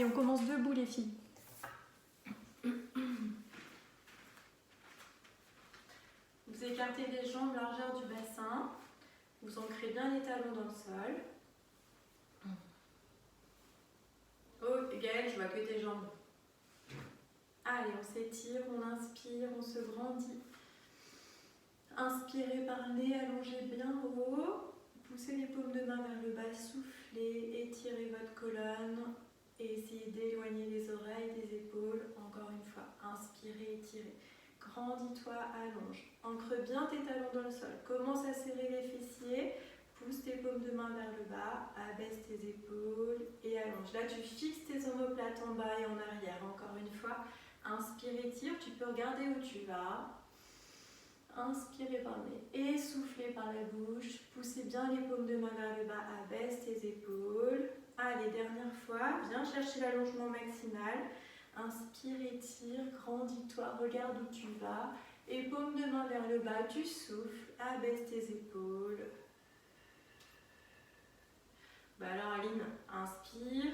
on commence debout les filles. Vous écartez les jambes, largeur du bassin. Vous ancrez bien les talons dans le sol. Oh, Gaëlle, je vois que tes jambes. Allez, on s'étire, on inspire, on se grandit. Inspirez par le nez, allongez bien haut. Poussez les paumes de main vers le bas, soufflez, étirez votre colonne. Et essayez d'éloigner les oreilles des épaules. Encore une fois, inspirez, étirez. Grandis-toi, allonge. Ancre bien tes talons dans le sol. Commence à serrer les fessiers. Pousse tes paumes de main vers le bas. Abaisse tes épaules et allonge. Là, tu fixes tes omoplates en bas et en arrière. Encore une fois, inspire, étire. Tu peux regarder où tu vas. Inspirez par le nez. Essoufflez par la bouche. Poussez bien les paumes de main vers le bas. Abaisse tes épaules. Allez, dernière fois. Viens chercher l'allongement maximal. Inspire, étire, grandis-toi, regarde où tu vas. Et paume de main vers le bas, tu souffles, abaisse tes épaules. Alors Aline, inspire.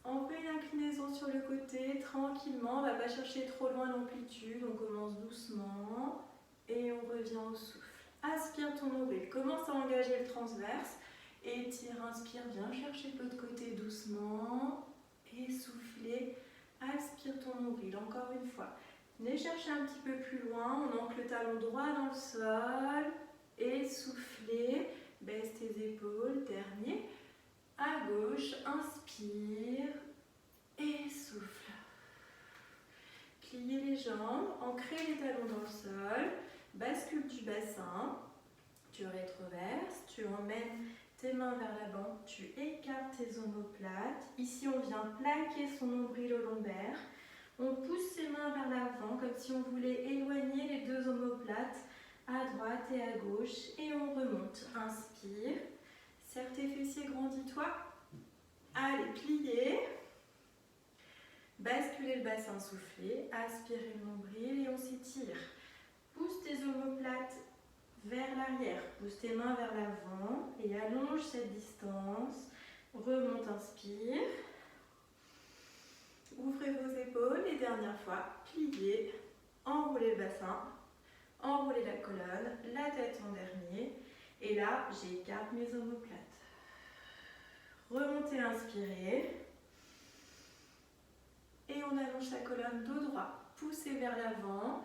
On fait une inclinaison sur le côté, tranquillement. On ne va pas chercher trop loin l'amplitude. On commence doucement et on revient au souffle. Aspire ton nombril, commence à engager le transverse. Étire, inspire, viens chercher de l'autre côté doucement. Essoufflez, aspire ton nombril, encore une fois. Venez chercher un petit peu plus loin, on ancre le talon droit dans le sol. Essoufflez, baisse tes épaules, dernier. À gauche, inspire, essouffle. Pliez les jambes, ancrez les talons dans le sol. Bascule du bassin, tu rétroverses, tu emmènes tes mains vers l'avant, tu écartes tes omoplates. Ici, on vient plaquer son nombril au lombaire. On pousse ses mains vers l'avant, comme si on voulait éloigner les deux omoplates à droite et à gauche. Et on remonte. Inspire. Serre tes fessiers, grandis-toi. Allez, pliez. Basculez le bassin, soufflez. Aspirez le nombril et on s'étire. Pousse tes omoplates vers l'arrière, pousse tes mains vers l'avant et allonge cette distance. Remonte, inspire. Ouvrez vos épaules et dernière fois, pliez, enroulez le bassin, enroulez la colonne, la tête en dernier. Et là, j'écarte mes omoplates. Remontez, inspirez. Et on allonge la colonne dos droit, poussez vers l'avant.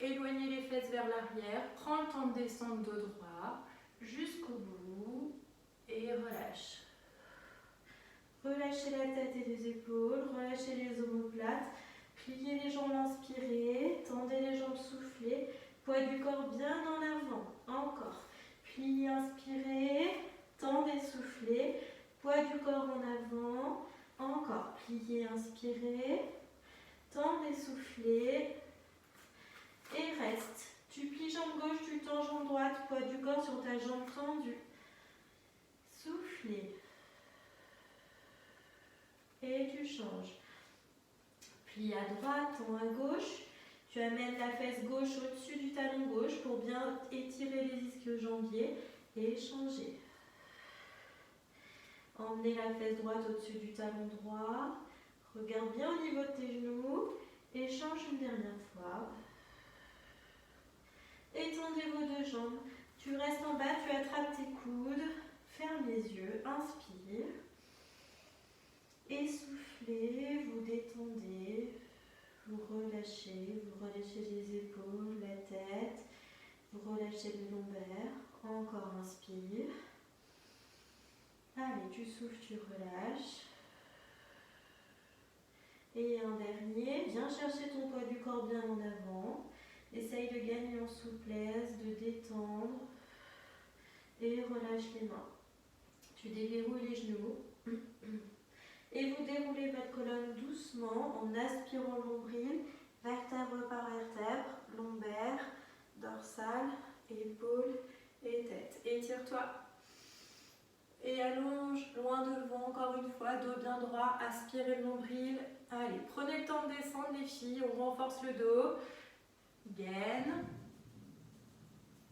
Éloignez les fesses vers l'arrière, prends le temps de descendre dos droit jusqu'au bout et relâche. Relâchez la tête et les épaules, relâchez les omoplates, pliez les jambes, inspirez, tendez les jambes, soufflez, poids du corps bien en avant, encore. Pliez, inspirez, tendez, soufflez, poids du corps en avant, encore. Pliez, inspirez, tendez, soufflez. Et reste. Tu plies jambe gauche, tu tends jambe droite, poids du corps sur ta jambe tendue. Soufflez. Et tu changes. Plie à droite, tends à gauche. Tu amènes la fesse gauche au-dessus du talon gauche pour bien étirer les ischio-jambiers et changer. Emmenez la fesse droite au-dessus du talon droit. Regarde bien au niveau de tes genoux et change une dernière fois. Étendez vos deux jambes. Tu restes en bas, tu attrapes tes coudes. Ferme les yeux, inspire. Essoufflez, vous détendez. Vous relâchez les épaules, la tête. Vous relâchez le lombaire. Encore inspire. Allez, tu souffles, tu relâches. Et un dernier. Viens chercher ton poids du corps bien en avant. Essaye de gagner en souplesse, de détendre et relâche les mains. Tu déverrouilles les genoux et vous déroulez votre colonne doucement en aspirant le nombril, vertèbre par vertèbre, lombaire, dorsale, épaule et tête. Étire-toi et allonge loin devant encore une fois, dos bien droit, aspirez le nombril. Allez, prenez le temps de descendre les filles, on renforce le dos. Gaine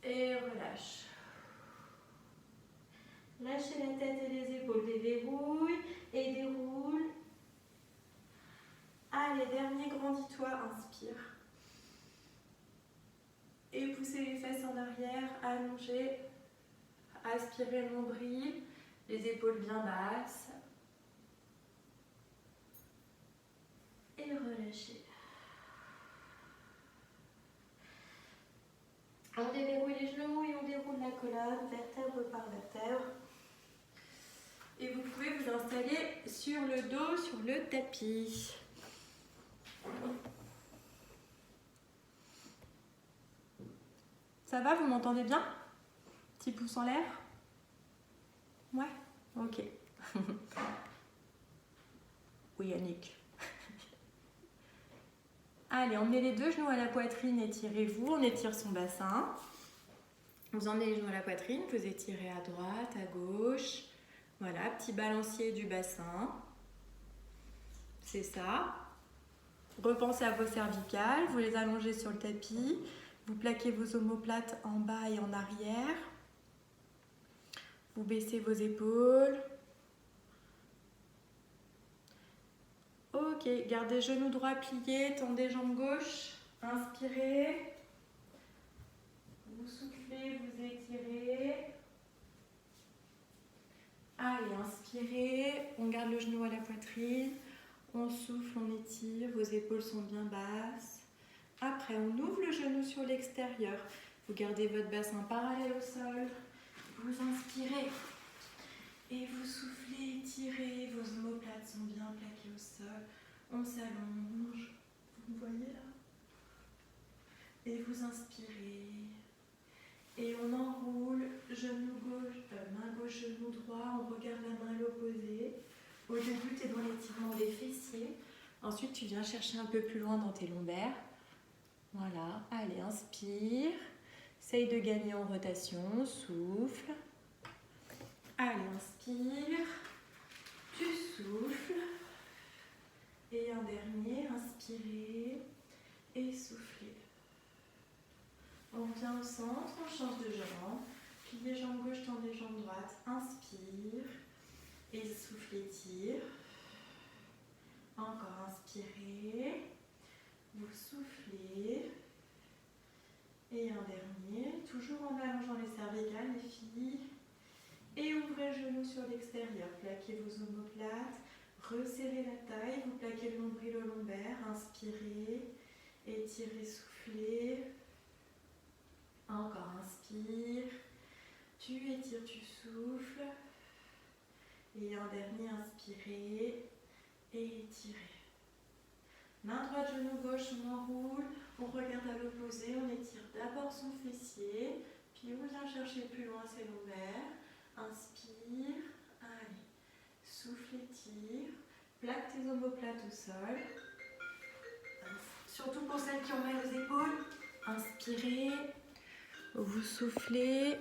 et relâche. Lâchez la tête et les épaules, déverrouille et déroule. Allez, dernier, grandis-toi, inspire. Et poussez les fesses en arrière, allongez. Aspirez le nombril, les épaules bien basses. Et relâchez. On déverrouille les genoux et on déroule la colonne, vertèbre par vertèbre. Et vous pouvez vous installer sur le dos, sur le tapis. Ça va, vous m'entendez bien? Petit pouce en l'air? Ouais? Ok. Oui, Yannick. Allez, emmenez les deux genoux à la poitrine, étirez-vous, on étire son bassin. Vous emmenez les genoux à la poitrine, vous étirez à droite, à gauche. Voilà, petit balancier du bassin. C'est ça. Repensez à vos cervicales, vous les allongez sur le tapis. Vous plaquez vos omoplates en bas et en arrière. Vous baissez vos épaules. Ok, gardez genoux droits pliés, tendez jambes gauche. Inspirez. Vous soufflez, vous étirez. Allez, inspirez. On garde le genou à la poitrine. On souffle, on étire. Vos épaules sont bien basses. Après, on ouvre le genou sur l'extérieur. Vous gardez votre bassin parallèle au sol. Vous inspirez. Et vous soufflez, étirez. Vos omoplates sont bien plaquées au sol. On s'allonge. Vous me voyez là? Et vous inspirez. Et on enroule, genou gauche, main gauche, genou droit. On regarde la main à l'opposé. Au début, tu es dans l'étirement des fessiers. Ensuite, tu viens chercher un peu plus loin dans tes lombaires. Voilà, allez, inspire. Essaye de gagner en rotation, souffle. Allez, inspire. Tu souffles. Et un dernier, inspirez et soufflez. On vient au centre, on change de jambe. Pliez jambe gauche, tendez jambe droite. Inspire et souffle, étire. Encore inspirez. Vous soufflez. Et un dernier, toujours en allongeant les cervicales, les filles. Et ouvrez le genou sur l'extérieur. Plaquez vos omoplates. Resserrez la taille. Vous plaquez le nombril au lombaire. Inspirez. Étirez, soufflez. Encore inspire. Tu étires, tu souffles. Et un dernier, inspirez. Et étirez. Main droite, genou gauche, on enroule. On regarde à l'opposé. On étire d'abord son fessier. Puis on vient chercher plus loin ses lombaires. Inspire. Allez. Souffle, étire. Plaque tes omoplates au sol. Surtout pour celles qui ont mal aux épaules. Inspirez. Vous soufflez.